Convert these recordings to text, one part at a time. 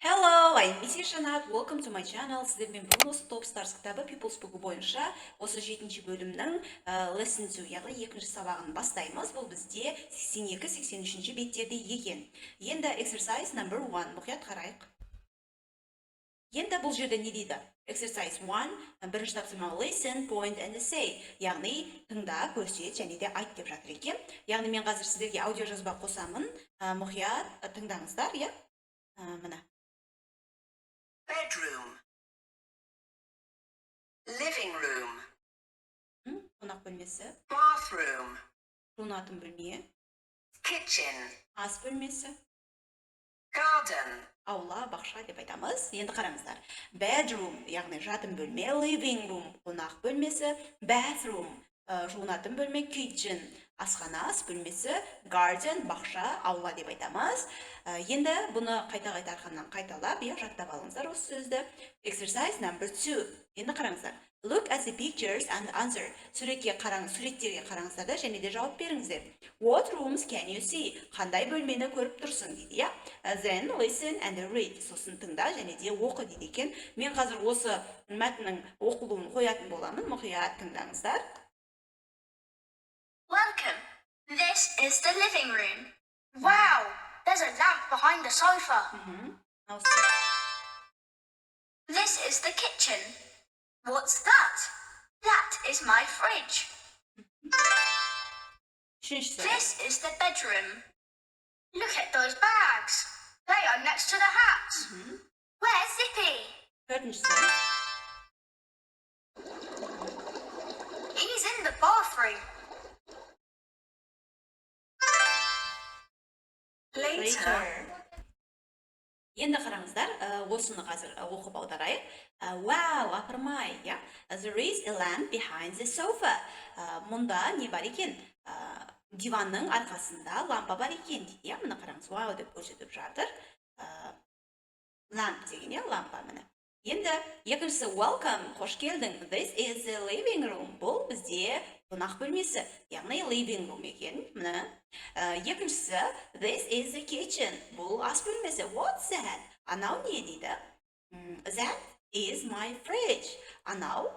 Hello, I'm Missy Shanat. Welcome to my channel. Сіздермен бүгін осы Top Stars кітабы People's Book бойынша осы 7-ші бөлімнің Lesson 2, яғни екінші сабағын бастаймыз. Бұл бізде 82-83-ші беттерде екен. Енді exercise number 1 мұқият қарайық. Енді бұл жерде не дейді? Exercise 1, бірінші тапсырма listen, point and say. Яғни тыңда, көрсет және де айт деп жатыр екен. Яғни мен қазір сіздерге аудио жазба қосамын. Мұқият тыңдаңыздар, иә? Мына. Bedroom, living room, Қонақ бөлмесі, bathroom, жуынатын бөлме, kitchen, ас бөлмесі, garden, аула, бақша деп айтамыз. Енді қараңыздар. Bedroom, яғни жатын бөлме, living room, қонақ бөлмесі, bathroom, жуынатын бөлме, kitchen, асхана, ас бөлмесі, garden, бақша, аула деп айтамыз. Енді бұны қайта-қайта арқаннан қайталап, жаттап алыңыздар осы сөзді. Exercise number 2. Енді қараңыздар. Look at the pictures and answer. Суреттерге қараңыздар да және де жауап беріңіздер. What rooms can you see? Қандай бөлмені көріп тұрсың дейді, иә? Then listen and read. Сосын тыңда және де оқы дейді екен. Мен қазір осы мәтіннің оқылуын қоятын боламын. Мұқият тыңдаңыздар. Welcome. This is the living room. Wow, there's a lamp behind the sofa. This is the kitchen. What's that? That is my fridge. Үшіншісі. This is the bedroom. Look at those bags. They are next to the hat. Where's Zippy? Төртіншісі. He's in the bathroom. later, Енді қараңыздар, осыны қазір оқып аударайық. Wow, апырмай, иә? There is a lamp behind the sofa. Мұнда не бар екен? Диванның арқасында лампа бар екен дейді, иә? Мұны қараңыз, wow деп көрсетіп жатыр. Lamp деген, лампа міне. Енді екіншісі welcome, қош келдің. This is the living room. Бұл бізде қонақ бөлмесі, яғни living room екен. Міне. Екіншісі this is the kitchen. Бұл ас бөлмесі. What's that? Анау не дейді? That is my fridge. Анау,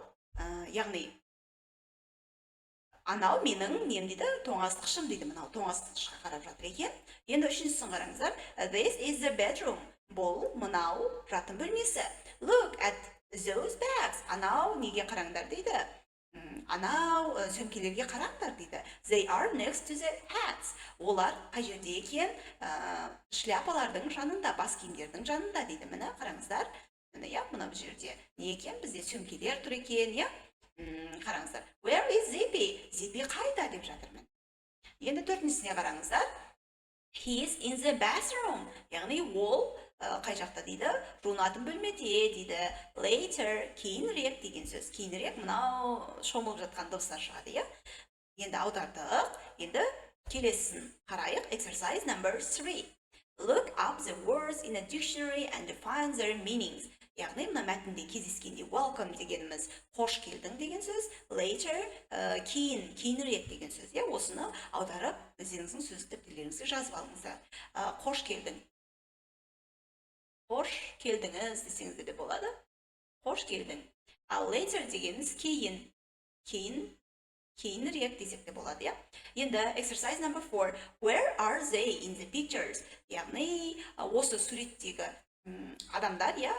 яғни анау менің нем дейді? Тоңазытқышым дейді. Мынау тоңазытқышқа қарап жатыр екен. Енді үшіншісін қараңыздар. This is the bedroom. Бұл мынау жатын бөлмесі. Look at those bags. Анау неге қараңдар дейді? Анау сөмкелерге қараңдар дейді. They are next to the hats. Олар қай жерде екен? Шляпалардың жанында, бас киімдердің жанында дейді. Міне қараңыздар. Міне, мына бұл жерде не екен? Бізде сөмкелер тұр екен, иә? Қараңыздар. Where is Zippy? Zippy қайда деп жатырмын. Енді төртіншісіне қараңыздар. He is in the bathroom. Яғни ол қай жақта дейді? Жуынатын бөлмеде дейді. Later, кейінірек деген сөз. Кейінірек мынау шомылып жатқан дыбыстар шығады, иә? Енді аудардық. Енді келесін қарайық. Exercise number 3. Look up the words in a dictionary and find their meanings. Яғни мына мәтінде кездескенде welcome дегеніміз қош келдің деген сөз. Later, кейінірек деген сөз. Осыны аударып, өздеріңіздің сөз тіркеулеріңізге жазып алыңыздар. Қош келдің. Қош келдіңіз десеңіз де болады. Қош келдің. Ал later дегеніміз кейінірек десек те болады, иә? Енді exercise number 4. Where are they in the pictures? Яғни осы суреттегі адамдар, иә,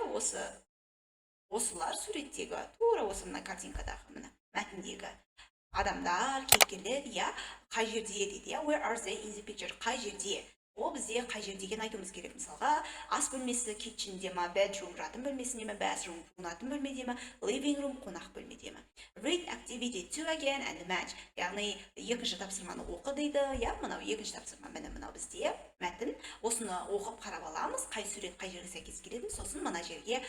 осылар суреттегі, тура осы мына картинкадағы, мына мәтіндегі адамдар, кейіпкерлер, иә, қай жерде дейді, иә? Where are they in the picture? Қай жерде? Ол бізде қай жерде деген айтуымыз керек. Мысалға, ас бөлмесі kitchen дема, bedroom жатын бөлмесінде ме, bathroom жуынатын бөлмеде ме, living room қонақ бөлмеде ме. Read activity 2 again and match. Яғни екінші тапсырманы оқы дейді. Я, мынау екінші тапсырма, мынау бізде мәтін. Осыны оқып қарап аламыз, қай сурет қай жерге сәйкес келеді, сосын мына жерге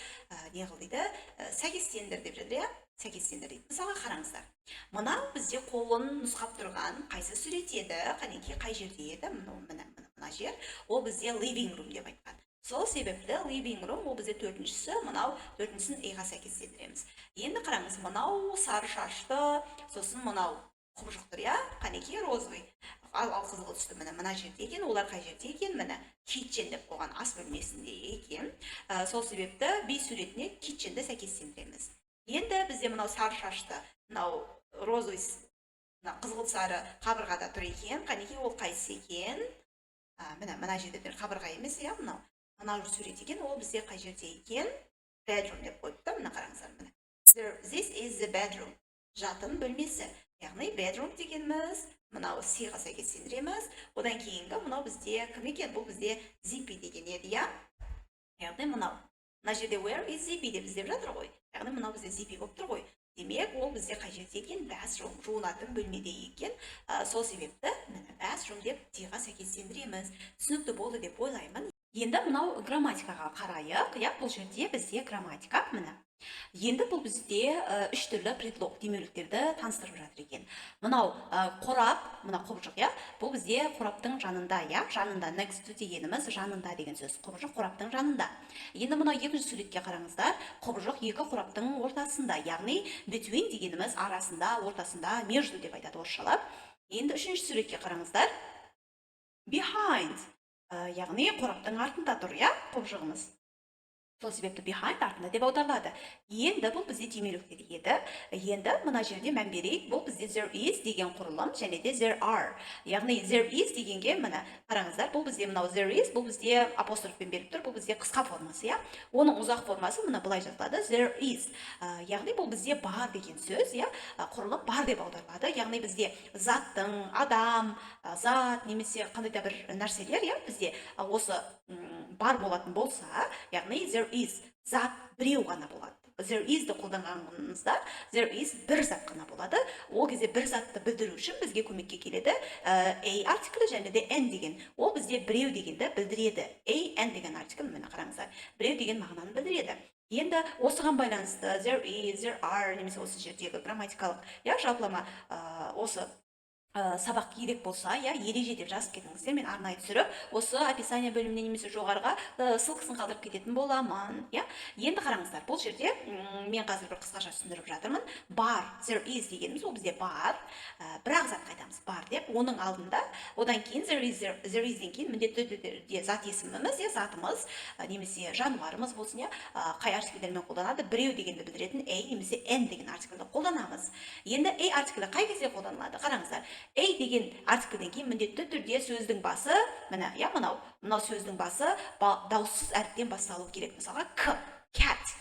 не қыл дейді? Сәйкестендір деп жатыр, иә? Сәйкестендір дейді. Мысалға қараңыздар. Мынау бізде қолын нұсқап тұрған қайсы сурет еді, қанекей қай жерде еді? Мына жер, ол бізде living room деп айтқан. Сол себепті living room ол бізде төртіншісі, мынау төртіншісін иға сәйкестендіреміз. Енді қараңыз, мынау сары шашты, сосын мынау құбыжық тұр, иә? Қанекей розовый. ал қызыл түсті мына жерде екен, олар қай жерде екен, міне kitchen деп қойған ас бөлмесінде екен. Сол себепті B суретіне kitchenді сәйкестендіреміз. Енді бізде мынау сары шашты, мынау розовый қызғылт сары қабырғада тұр екен. Қанекей ол қайсы екен? Мына жерде қабырға емес, мынау сурет екен, ол бізде қай жерде екен? Bedroom деп қойыпты, мына қараңыздар, міне. This is the bedroom. Жатын бөлмесі. Яғни bedroom дегеніміз, мынау C-ға сәйкестендіреміз. Одан кейінгі мынау бізде кім екен? Бұл бізде zippy деген еді, я? Яғни мына жерде where is zippy деп іздеп жатыр ғой. Яғни мынау бізде zippy болып тұр ғой. Демек, ол бізде қай жерде екен? Bathroom, жуынатын бөлмеде екен. Сол себепті bathroom деп D-ға сәйкестендіреміз. Түсінікті болды деп ойлаймын. Енді мынау грамматикаға қарайық. Бұл жерде бізде грамматика міне. Енді бұл бізде үш түрлі предлог демеуліктерді таныстырып жатыр екен. Мынау қорап, мына құбыжық, бұл бізде қораптың жанында, жанында, next to дегеніміз жанында деген сөз. Құбыжық қораптың жанында. Енді мынау екінші суретке қараңыздар. Құбыжық екі қораптың ортасында, яғни between дегеніміз арасында, ортасында, между деп айтады орысшалап. Енді үшінші суретке қараңыздар. Behind, яғни қораптың артында тұр, құбыжығымыз. Сол себепті behind артында деп аударылады. Енді бұл бізде демеуліктер еді. Енді мына жерде мән берейік. Бұл бізде there is деген құрылым, және де there are. Яғни there is дегенге міне қараңыздар. Бұл бізде мынау there is, бұл бізде апострофпен беріп тұр. Бұл бізде қысқа формасы, Оның ұзақ формасы мына былай жазылады. There is. Яғни бұл бізде бар деген сөз, құрылым бар деп аударылады. Яғни бізде заттың, адам, зат немесе қандай да бір нәрселер, бізде осы бар болатын болса, яғни there is зат біреу ғана болады. There is-ді қолданғанымызда there is бір зат қана болады. Ол кезде бір затты білдіру үшін бізге көмекке келеді a артиклі және де n деген. Ол бізде біреу дегенді білдіреді. A, n деген артикль, міне қараңыздар. Біреу деген мағынаны білдіреді. Енді осыған байланысты there is, there are немесе осы жердегі грамматикалық, жалпылама осы сабақ керек болса, ереже деп жазып кетіңіздер, мен арнайы түсіріп, осы описание бөліміне немесе жоғарыға ссылкасын қалдырып кететін боламын. Енді қараңыздар, бұл жерде мен қазір бір қысқаша түсіндіріп жатырмын. Бар, there is дегеніміз, ол бізде бар, бірақ зат қайтамыз, бар деп, оның алдында, одан кейін there is-ден кейін міндетті түрде зат есіміміз, затымыз, немесе жануарымыз болсын, қай артикльдермен қолданады, біреу дегенді білдіретін a немесе n деген артикльді қолданамыз. Енді a артиклі қай кезде қолданылады? Қараңыздар. A деген артикльден кейін міндетті түрде сөздің басы, мынау сөздің басы дауыссыз әріптен басталу керек. Мысалға к, cat,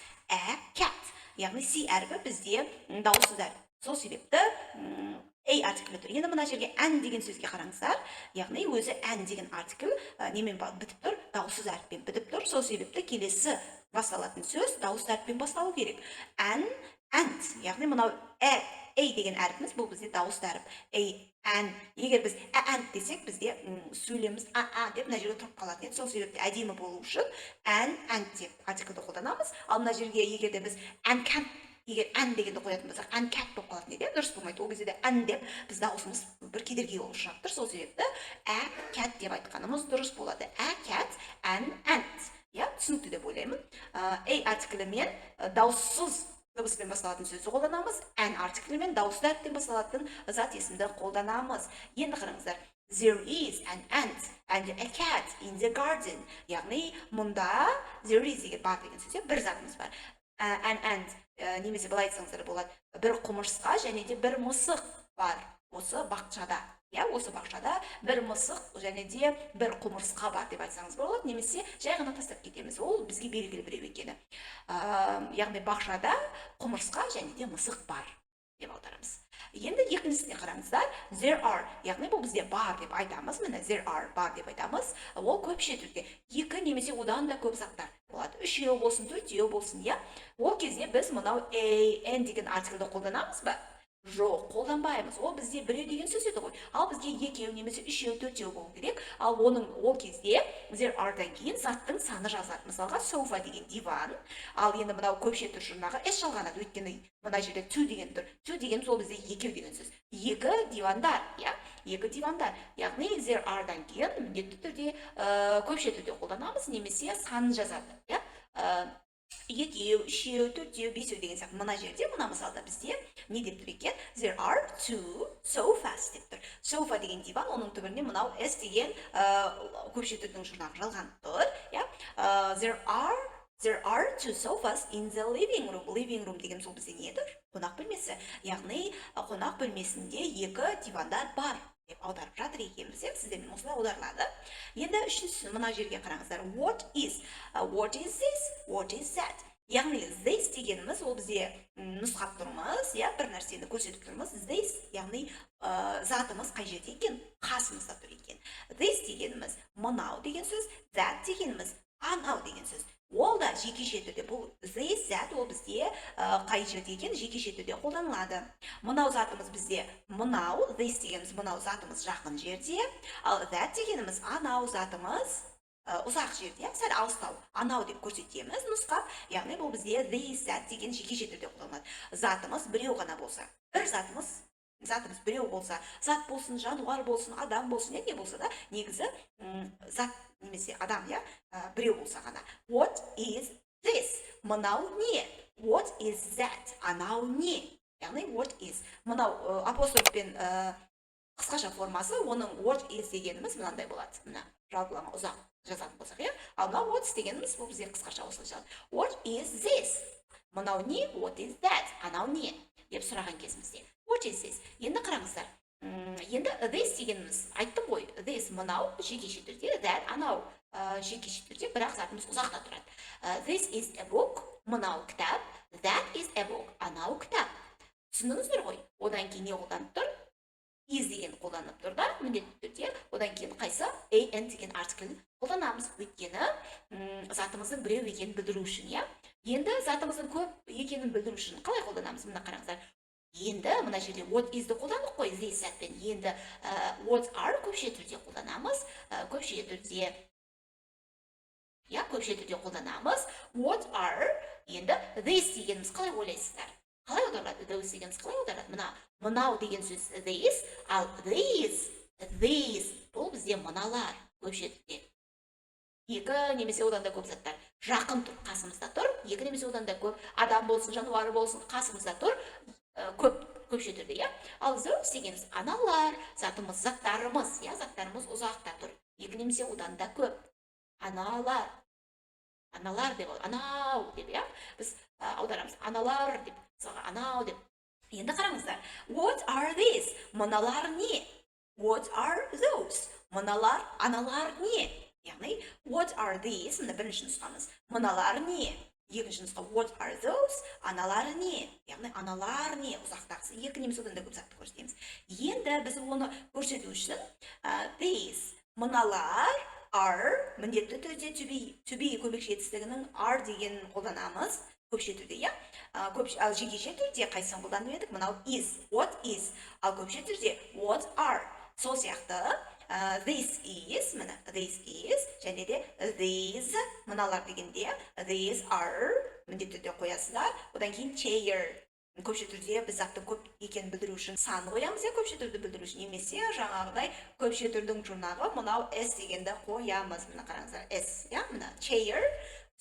cat. Яғни C әріпі бізде дауыссыз әріп. Сол себепті A артиклі тұр. Енді мына жерге n деген сөзге қараңыздар. Яғни өзі n деген артикль немен бітіп тұр? Дауыссыз әріппен бітіп тұр. Сол себепті келесі басталатын сөз дауысты әріппен басталу керек. N, and. Яғни мынау A деген әріпіміз, бұл бізде дауысты әріп. A, егер біз and десек, бізде сөйлеміміз деп мына жерге тұрып қалатын еді. Сол себепті әдемі болу үшін and деп артиклді қолданамыз. Ал мына жерге егер де біз and can't, егер and дегенді қоятын болсақ, and cat болып қалатын еді. Дұрыс болмайды. Ол кезде де and деп біз дауысымыз бір кедергі олушылап тұр. Сол себепті cat деп айтқанымыз дұрыс болады. Cat and түсінікті деп ойлаймын. A артиклімен дауыссыз дыбыспен басталатын сөзді қолданамыз. N артиклімен дауысты әріптен басталатын зат есімді қолданамыз. Енді қараңыздар. There is an ant and a cat in the garden. Яғни мұнда there is деген бар деген сөз, бір затымыз бар. An ant немесе былай айтсаңыздар болады. Бір құмырсқа және де бір мысық бар осы бақшада. Осы бақшада бір мысық және де бір құмырсқа бар деп айтсаңыз болады, немесе жай ғана тастап кетеміз. Ол бізге белгілі біреу екені. Яғни бақшада құмырсқа және де мысық бар деп аударамыз. Енді екіншісіне қараңыздар. There are, яғни бұл бізде бар деп айтамыз. Міне there are бар деп айтамыз. Ол көпше түрде. Екі немесе одан да көп заттар болады. Үшеу болсын, төртеу болсын, Ол кезде біз мынау a, n деген артикльді қолданамыз ба? Жоқ, қолданбаймыз. Ол бізде біреу деген сөз еді ғой. Ал бізге екеу немесе үшеу, төртеу болу керек. Ал ол кезде there are-дан кейін заттың саны жазылады. Мысалға sofa деген диван. Ал енді мынау көпше түр жұрнағы s жалғанады. Өйткені мына жерде two деген тұр. Two деген сол бізде екеу деген сөз. Екі дивандар, екі дивандар. Яғни there are-дан кейін міндетті түрде көпше түрде қолданамыз, немесе санын жазады, екеу, үшеу, төртеу, бесеу деген сияқты мына жерде, мына мысалда бізде не деп тұр екен? There are two sofas деп тұр. Sofa деген диван, оның түбірінде мынау S деген көпше түрдің жұрнағы жалғанып тұр. There are two sofas in the living room. Living room деген сол бізде не тұр? Қонақ бөлмесі. Яғни қонақ бөлмесінде екі дивандар бар деп аударып жатыр екенбіз. Сіздермен осылай аударылады. Енді үшіншісі мына жерге қараңыздар. What is this? What is that? Яғни this дегеніміз ол бізде нұсқап тұрмыз, бір нәрсені көрсетіп тұрмыз. This, яғни затымыз қай жерде екен? Қасымызда тұр екен. This дегеніміз мынау деген сөз, that дегеніміз анау деген сөз. Ол да жекеше түрде, бұл this, that ол бізде қай жерде екен? Жекеше түрде қолданылады. Мынау затымыз бізде мынау, this дегеніміз мынау затымыз жақын жерде, ал that дегеніміз анау затымыз ұзақ жерде, сәл алыстау, анау деп көрсетеміз нұсқап. Яғни бұл бізде this, that деген жекеше түрде қолданылады. Затымыз біреу ғана болса, бір затымыз біреу болса, зат болсын, жануар болсын, адам болсын, не болса да, негізі зат немесе адам, біреу болса ғана. What is this? Мынау не? What is that? Анау не? Яғни what is. Мынау апострофпен қысқаша формасы, оның what is дегеніміз мынандай болады. Мына жалпылама ұзақ жазатын болсақ, ал мынау what is дегеніміз бұл бізде қысқаша осылай жазылады. What is this? Мынау не? What is that? Анау не? деп сұраған кезімізде. What is this? Енді қараңыздар. Енді this дегеніміз айттым ғой. This мынау жекеше түрде, that анау жекеше түрде, бірақ затымыз ұзақта тұрады. This is a book. Мынау кітап. That is a book. Анау кітап. Түсіндіңіздер ғой? Одан кейін не қолданып тұр? Is деген қолданып тұр да, міндетті түрде. Одан кейін қайсы? An деген артикль қолданамыз. Өйткені затымыздың біреу екенін білдіру үшін, Енді затымыздың көп екенін білдіру үшін қалай қолданамыз? Мына қараңыздар. Енді мына жерде what is-ді қолдандық қой, this сәтпен. Енді what are көпше түрде қолданамыз. Көпше түрде қолданамыз. What are, енді this дегеніміз қалай ойлайсыздар? Қалай аударылады? Those дегеніміз қалай аударылады? Мынау деген сөз this, ал this бұл бізде мыналар көпше түрде. Екі немесе одан да көп заттар жақын тұр, қасымызда тұр. Екі немесе одан да көп адам болсын, жануары болсын, қасымызда тұр. Көпше түрде, Ал those дегеніміз аналар, затымыз, заттарымыз, заттарымыз ұзақта тұр. Екі немесе одан да көп. Аналар деп, анау деп, Біз аударамыз. Аналар деп, анау деп. Енді қараңыздар. What are these? Мыналар не? What are those? Мыналар, аналар не? Яғни, what are these? Мына бірінші нұсқамыз. Мыналар не? Екінші нұсқа, what are those? Аналар не? Яғни, аналар не? Ұзақтағысы. Екі немесе одан да көп затты көрсетеміз. Енді біз оны көрсету үшін these, мыналар, are, міндетті түрде to be көмекші етістігінің are деген қолданамыз. Көпше түрде, Ал жекеше түрде қайсысын қолданып едік? Мынау is, what is. Ал көпше түрде what are. Сол сияқты this is, және де these, мыналар дегенде these are, міндетті түрде қоясыздар. Одан кейін chair. Көпше түрде біз заттың көп екенін білдіру үшін сан қоямыз, көпше түрді білдіру үшін, немесе жаңағыдай көпше түрдің жұрнағы мынау s дегенді қоямыз. Мына қараңыздар, s, мына chair,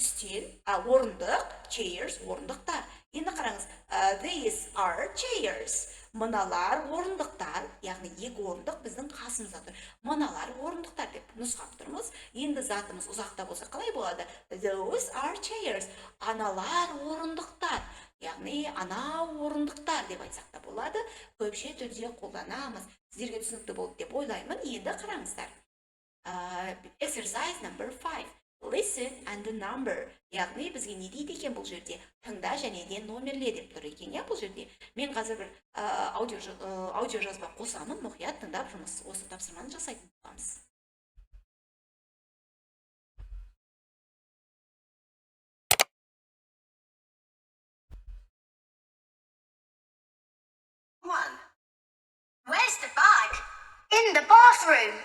үстел, орындық, chairs, орындықтар. Енді қараңыз, these are chairs. Мыналар орындықтар, яғни екі орындық біздің қасымызда тұр. Мыналар орындықтар деп нұсқап тұрмыз. Енді затымыз ұзақта болса қалай болады? Those are chairs. Аналар орындықтар. Яғни анау орындықтар деп айтсақ та болады. Көпше түрде қолданамыз. Сіздерге түсінікті болды деп ойлаймын. Енді қараңыздар. Exercise number 5. Listen and number. Яғни бізге не дейді екен бұл жерде? Тыңда және де номерле деп тұр екен, бұл жерде. Мен қазір бір аудио жазба қосамын, мұқият тыңдап осы тапсырманы жасайтын боламыз. Where's the bag? In the bathroom.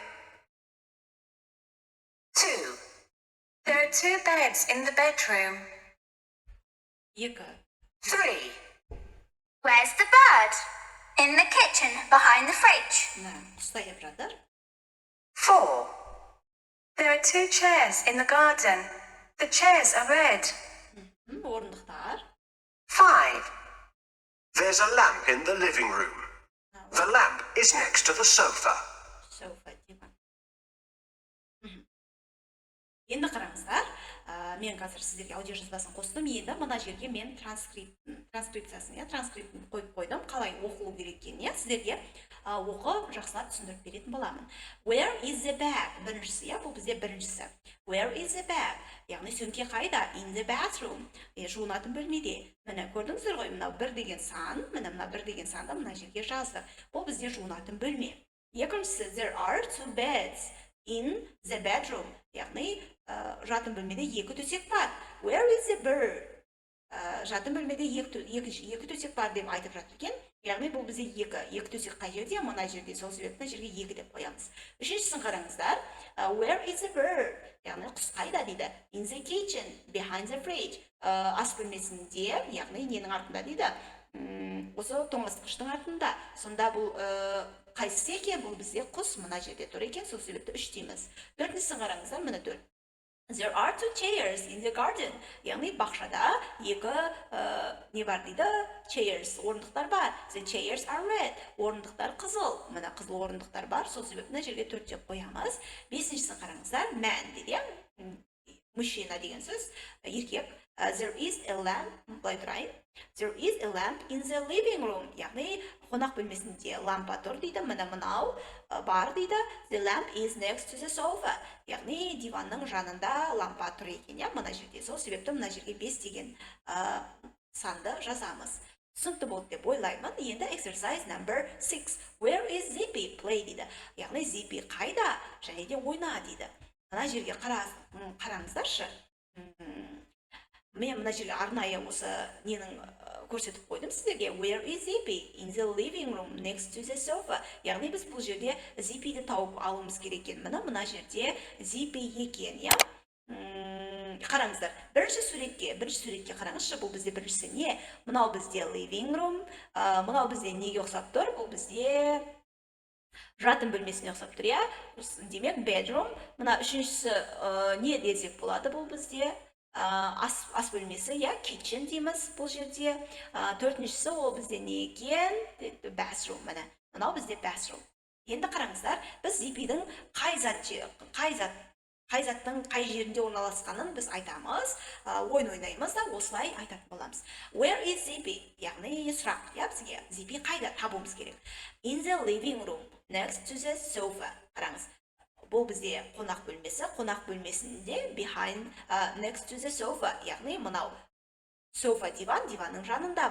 2. There are 2 beds in the bedroom. 2. 3. Where's the bird? In the kitchen, behind the fridge. Ұстайып жатыр. 4. There are 2 chairs in the garden. The chairs are red. орындықтар. 5. There's a lamp in the living room. The lamp is next to the sofa. Sofa диван. Енді қараңыздар, мен қазір сіздерге аудио жазбасын қостым. Енді мына жерге мен транскрипциясын қойып қойдым. Қалай оқылу керек екенін, сіздерге оқып жақсылап түсіндіріп беретін боламын. Where is the bag? Біріншісі, бұл бізде біріншісі. Where is the bag? Яғни сөмке қайда? In the bathroom. Жуынатын бөлмеде. Міне көрдіңіздер ғой, мына 1 деген сан, міне мына 1 деген санды мына жерге жаздық. Бұл бізде жуынатын бөлме. Екіншісі, there are 2 beds in the bedroom. Яғни жатын бөлмеде 2 төсек бар. Where is the bird? Жатын бөлмеде 2 төсек бар деп айтып жатыр екен. Яғни бұл бізде 2 төсек қай жерде, мына жерде, сол себептен жерге 2 деп қоямыз. Үшіншісін қараңыздар. Where is the bird? Яғни құс қайда дейді. In the kitchen, behind the fridge. Ас бөлмесінде, яғни ненің артында дейді. Осы тоңазытқыштың артында. Сонда бұл қайсысы екен? Бұл бізде құс мына жерде тұр екен, сол себепті 3 дейміз. Төртіншісін қараңыздар, міне 4. There are 2 chairs in the garden. Яғни бақшада 2 не бар дейді? Chairs, орындықтар бар. The chairs are red. Орындықтар қызыл. Мына қызыл орындықтар бар. Сол себептен жерге 4 деп қоямыз. Бесіншісін қараңыздар, man дейді. Мужчина деген сөз, еркек. There is a lamp, былай тұрайын. There is a lamp in the living room. Яғни қонақ бөлмесінде лампа тұр дейді. Міне мынау бар дейді. The lamp is next to the sofa. Яғни диванның жанында лампа тұр екен. Мына жерде. Сол себепті мына жерге 5 деген санды жазамыз. Түсінікті болды деп ойлаймын. Енді exercise number 6. Where is Zippy? Play дейді. Яғни Zippy қайда? Және де ойна дейді. Мына жерге қараңыздаршы. Мен мына жерге арнайы осы ненің көрсетіп қойдым сіздерге. Where is Zippy? In the living room next to the sofa. Яғни біз бұл жерде Zippy'ді тауып алуымыз керек екен. Мына жерде Zippy екен, я? Қараңыздар. Бірінші суретке қараңызшы. Бұл бізде біріншісі не? Мынау бізде living room. Мынау бізде неге ұқсап тұр? Бұл бізде жатын бөлмесіне ұқсап тұр, я? Демек bedroom. Мына үшіншісі не десек болады бұл бізде? Ас бөлмесі, я, kitchen дейміз бұл жерде. Төртіншісі ол бізде не екен? Bathroom, міне. Мынау бізде bathroom. Енді қараңыздар, біз Zippy'дің қай заттың қай жерінде орналасқанын біз айтамыз, ойын ойнаймыз да, осылай айтатын боламыз. Where is Zippy? Яғни сұрақ, я, бізге Zippy қайда табуымыз керек? In the living room, next to the sofa. Қараңыз. Бұл бізде қонақ бөлмесінде behind, next to the sofa. Яғни мынау sofa диванның жанында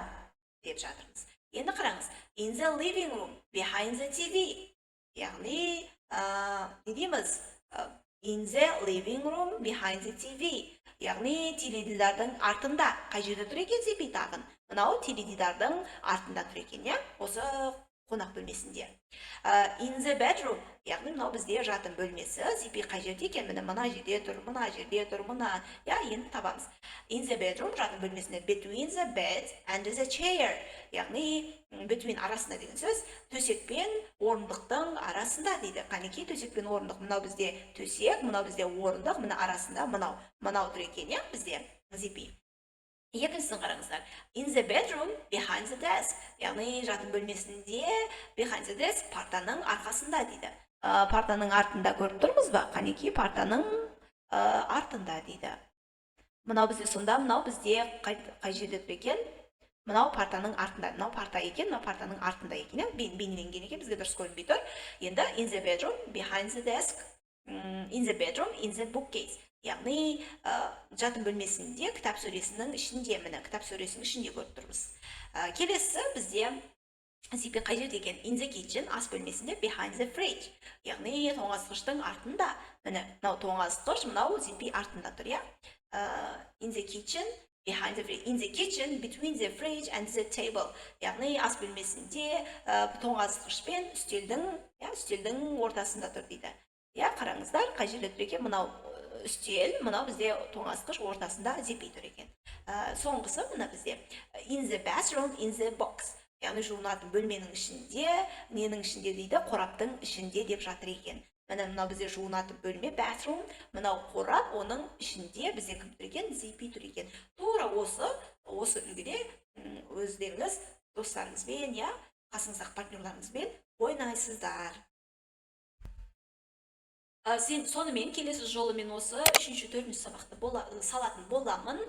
деп жатырмыз. Енді қараңыз. In the living room, behind the TV. Яғни не дейміз? In the living room, behind the TV. Яғни теледидардың артында. Қай жерде тұр екен Zippy тағын? Мынау теледидардың артында тұр екен, я? Осы қонақ бөлмесінде. In the bedroom, яғни мынау бізде жатын бөлмесі. Zippy қай жерде екен? Мына жерде тұр, мына жерде тұр, мына. Я, енді табамыз. In the bedroom, жатын бөлмесінде. Between the bed and the chair. Яғни between арасында деген сөз. Төсек пен орындықтың арасында дейді. Қанекей төсек пен орындық. Мынау бізде төсек, мынау бізде орындық, мына арасында мынау тұр екен, я, бізде Zippy. Екіншісін қараңыздар. In the bedroom, behind the desk. Яғни жатын бөлмесінде behind the desk, партаның арқасында дейді. Партаның артында көріп тұрмыз ба? Қанекей партаның артында дейді. Мынау бізде сонда, мынау бізде қай жерде тұр екен? Мынау партаның артында. Мынау парта екен, мынау партаның артында екен. Бейнеленген екен, бізге дұрыс көрінбей тұр. Енді in the bedroom, behind the desk. In the bedroom, in the bookcase. Яғни жатын бөлмесінде кітап сөресінің ішінде, міне кітап сөресінің ішінде көріп тұрмыз. Келесі бізде Zippy қай жерде екен? In the kitchen, ас бөлмесінде, behind the fridge. Яғни тоңазытқыштың артында. Міне мынау тоңазытқыш, мынау Zippy артында тұр, я? In the kitchen, behind the fridge. In the kitchen, between the fridge and the table. Яғни ас бөлмесінде тоңазытқыш пен үстелдің ортасында тұр дейді. Я, қараңыздар, қай жерде тұр екен? Мынау үстел, мынау бізде тоңазытқыш ортасында Zippy тұр екен. Соңғысы мына бізде in the bathroom, in the box. Яғни жуынатын бөлменің ішінде, ненің ішінде дейді, қораптың ішінде деп жатыр екен. Мынау бізде жуынатын бөлме bathroom, мынау қорап, оның ішінде бізде кім тұр екен? Zippy тұр екен. Тура осы үлгіде өздеріңіз достарыңызбен, я, қасыңыздағы партнерларыңызбен ойнайсыздар. Сен сонымен келесі жолы мен осы 3-4 сабақты салатын боламын.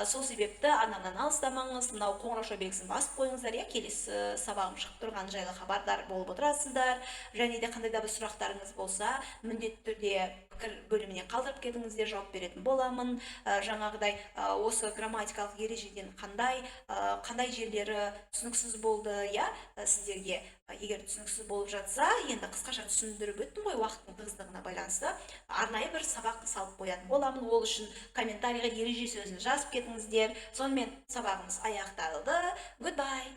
Сол себепті арнамнан алыстамаңыз, мынау қоңырау белгісін басып қойыңыздар, я, келесі сабағым шығып тұрған жайлы хабардар болып отырасыздар. Және де қандай да бір сұрақтарыңыз болса, міндетті түрде пікір бөліміне қалдырып кетіңіздер, жауап беретін боламын. Жаңағыдай осы грамматикалық ережеден қандай жерлері түсініксіз болды, я, сіздерге егер түсініксіз болып жатса, енді қысқаша түсіндіріп өттім ғой, уақыттың тығыздығына байланысты арнайы бір сабақ салып қоятын боламын. Ол үшін комментарийға ереже сөзін жазып кетіңіздер. Сонымен сабағымыз аяқталды. Goodbye.